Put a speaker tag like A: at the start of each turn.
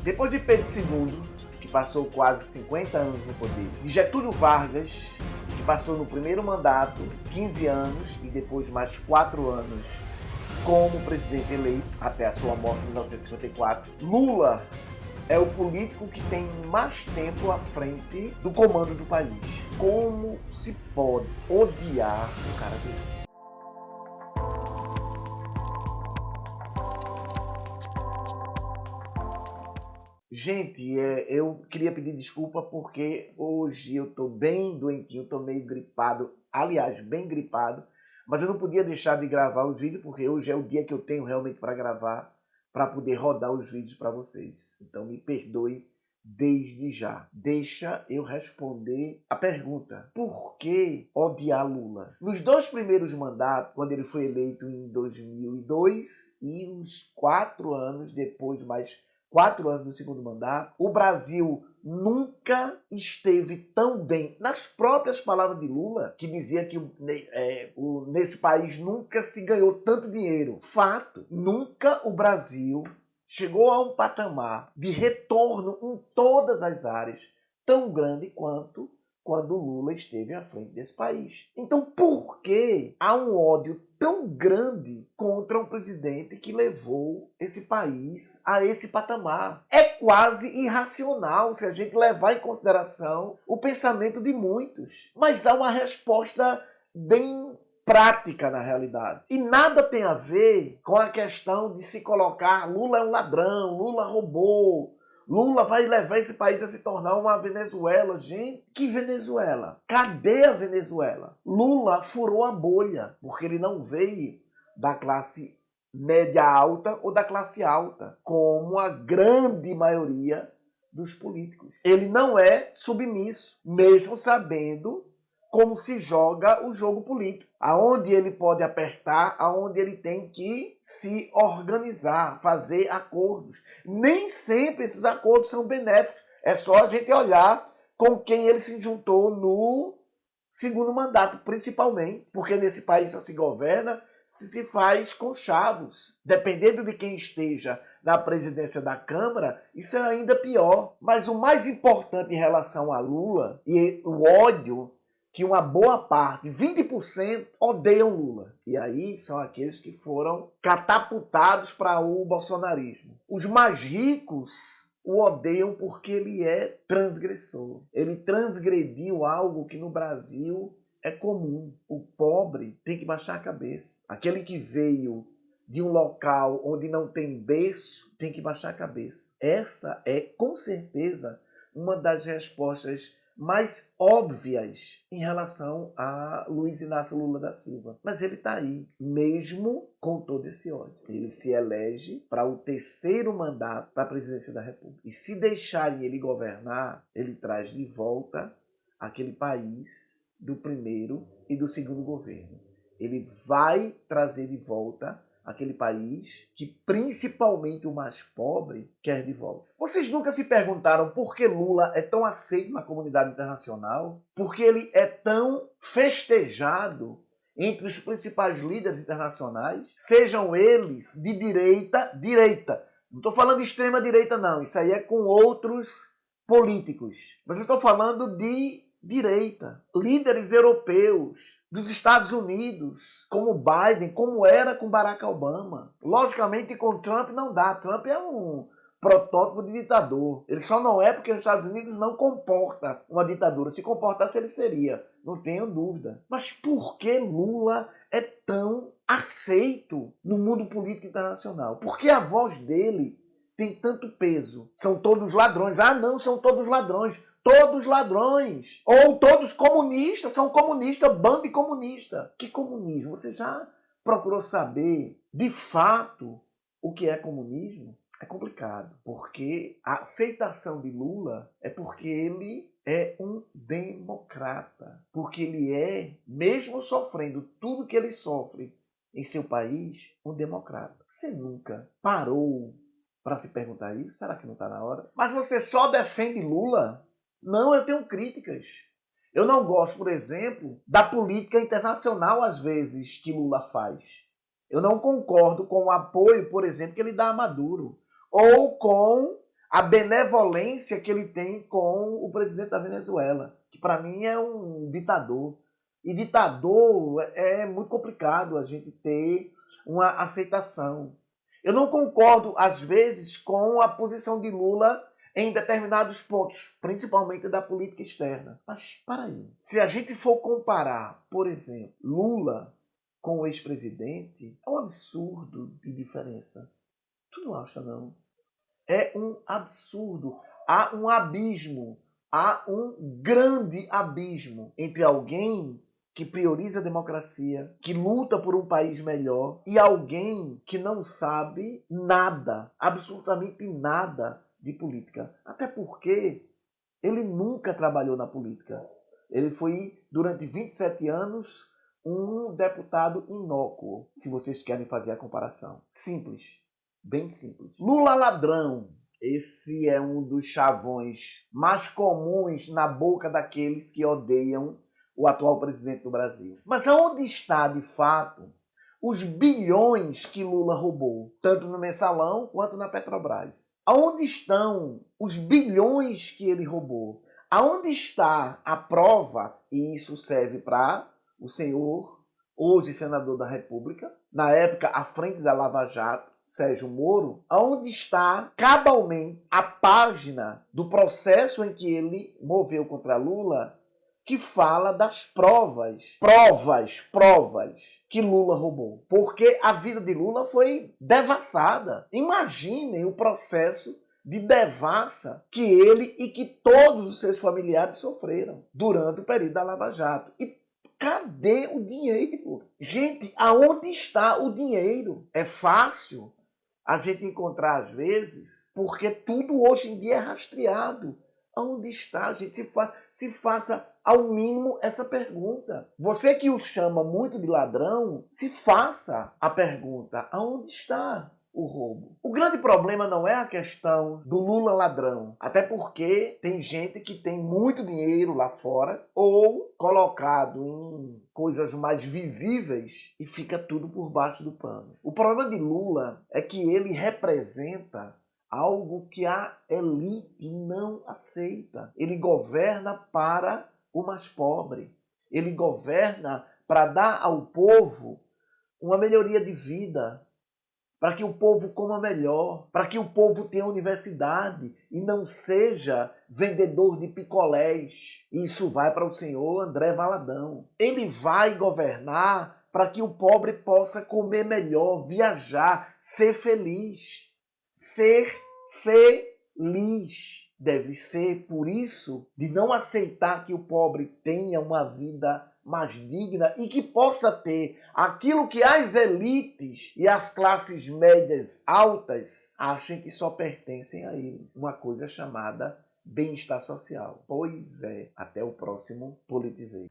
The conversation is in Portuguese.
A: Depois de Pedro II, que passou quase 50 anos no poder, de Getúlio Vargas, que passou no primeiro mandato 15 anos e depois mais 4 anos como presidente eleito até a sua morte em 1954, Lula é o político que tem mais tempo à frente do comando do país. Como se pode odiar um cara desse? Gente, eu queria pedir desculpa porque hoje eu tô bem doentinho, tô meio gripado, aliás, bem gripado, mas eu não podia deixar de gravar os vídeos porque hoje é o dia que eu tenho realmente para gravar, para poder rodar os vídeos para vocês. Então me perdoe desde já. Deixa eu responder a pergunta: por que odiar Lula? Nos 2 primeiros mandatos, quando ele foi eleito em 2002 e os 4 anos depois, mais 4 anos no segundo mandato, o Brasil nunca esteve tão bem. Nas próprias palavras de Lula, que dizia que nesse país nunca se ganhou tanto dinheiro. Fato, nunca o Brasil chegou a um patamar de retorno em todas as áreas tão grande quanto quando Lula esteve à frente desse país. Então, por que há um ódio tão grande contra um presidente que levou esse país a esse patamar? É quase irracional se a gente levar em consideração o pensamento de muitos. Mas há uma resposta bem prática na realidade. E nada tem a ver com a questão de se colocar Lula é um ladrão, Lula roubou, Lula vai levar esse país a se tornar uma Venezuela. Gente, que Venezuela? Cadê a Venezuela? Lula furou a bolha, porque ele não veio da classe média alta ou da classe alta, como a grande maioria dos políticos. Ele não é submisso, mesmo sabendo como se joga o jogo político, aonde ele pode apertar, aonde ele tem que se organizar, fazer acordos. Nem sempre esses acordos são benéficos. É só a gente olhar com quem ele se juntou no segundo mandato, principalmente, porque nesse país só se governa se faz com chavos. Dependendo de quem esteja na presidência da Câmara, isso é ainda pior. Mas o mais importante em relação a Lula e o ódio que uma boa parte, 20%, odeiam Lula. E aí são aqueles que foram catapultados para o bolsonarismo. Os mais ricos o odeiam porque ele é transgressor. Ele transgrediu algo que no Brasil é comum. O pobre tem que baixar a cabeça. Aquele que veio de um local onde não tem berço tem que baixar a cabeça. Essa é, com certeza, uma das respostas mais óbvias em relação a Luiz Inácio Lula da Silva. Mas ele está aí, mesmo com todo esse ódio. Ele se elege para o 3º mandato da presidência da República. E se deixarem ele governar, ele traz de volta aquele país do primeiro e do segundo governo. Ele vai trazer de volta aquele país que principalmente o mais pobre quer de volta. Vocês nunca se perguntaram por que Lula é tão aceito na comunidade internacional? Por que ele é tão festejado entre os principais líderes internacionais? Sejam eles de direita. Não estou falando de extrema direita não, isso aí é com outros políticos. Mas eu estou falando de direita. Líderes europeus, dos Estados Unidos, como Biden, como era com Barack Obama. Logicamente, com Trump não dá. Trump é um protótipo de ditador. Ele só não é porque os Estados Unidos não comporta uma ditadura. Se comportasse, ele seria. Não tenho dúvida. Mas por que Lula é tão aceito no mundo político internacional? Por que a voz dele tem tanto peso? São todos ladrões. Ah, não, são todos ladrões. Todos ladrões. Ou todos comunistas, são comunistas, bando de comunista. Que comunismo? Você já procurou saber, de fato, o que é comunismo? É complicado, porque a aceitação de Lula é porque ele é um democrata. Porque ele é, mesmo sofrendo tudo que ele sofre em seu país, um democrata. Você nunca parou para se perguntar isso? Será que não está na hora? Mas você só defende Lula? Não, eu tenho críticas. Eu não gosto, por exemplo, da política internacional, às vezes, que Lula faz. Eu não concordo com o apoio, por exemplo, que ele dá a Maduro. Ou com a benevolência que ele tem com o presidente da Venezuela, que para mim é um ditador. E ditador é muito complicado a gente ter uma aceitação. Eu não concordo, às vezes, com a posição de Lula em determinados pontos, principalmente da política externa. Mas, para aí, se a gente for comparar, por exemplo, Lula com o ex-presidente, é um absurdo de diferença. Tu não acha, não? É um absurdo. Há um abismo, há um grande abismo entre alguém que prioriza a democracia, que luta por um país melhor, e alguém que não sabe nada, absolutamente nada de política. Até porque ele nunca trabalhou na política. Ele foi, durante 27 anos, um deputado inócuo, se vocês querem fazer a comparação. Simples. Bem simples. Lula ladrão. Esse é um dos chavões mais comuns na boca daqueles que odeiam o atual presidente do Brasil. Mas aonde está, de fato, os bilhões que Lula roubou, tanto no Mensalão quanto na Petrobras? Aonde estão os bilhões que ele roubou? Aonde está a prova, e isso serve para o senhor, hoje senador da República, na época à frente da Lava Jato, Sérgio Moro, aonde está cabalmente a página do processo em que ele moveu contra Lula, que fala das provas que Lula roubou. Porque a vida de Lula foi devassada. Imaginem o processo de devassa que ele e que todos os seus familiares sofreram durante o período da Lava Jato. E cadê o dinheiro? Gente, aonde está o dinheiro? É fácil a gente encontrar às vezes, porque tudo hoje em dia é rastreado. Aonde está, gente? Se faça ao mínimo essa pergunta. Você que o chama muito de ladrão, se faça a pergunta: aonde está o roubo? O grande problema não é a questão do Lula ladrão, até porque tem gente que tem muito dinheiro lá fora ou colocado em coisas mais visíveis e fica tudo por baixo do pano. O problema de Lula é que ele representa algo que a elite não aceita. Ele governa para o mais pobre. Ele governa para dar ao povo uma melhoria de vida, para que o povo coma melhor, para que o povo tenha universidade e não seja vendedor de picolés. Isso vai para o senhor André Valadão. Ele vai governar para que o pobre possa comer melhor, viajar, ser feliz. Ser feliz. Deve ser por isso de não aceitar que o pobre tenha uma vida mais digna e que possa ter aquilo que as elites e as classes médias altas acham que só pertencem a eles. Uma coisa chamada bem-estar social. Pois é, até o próximo Politizei.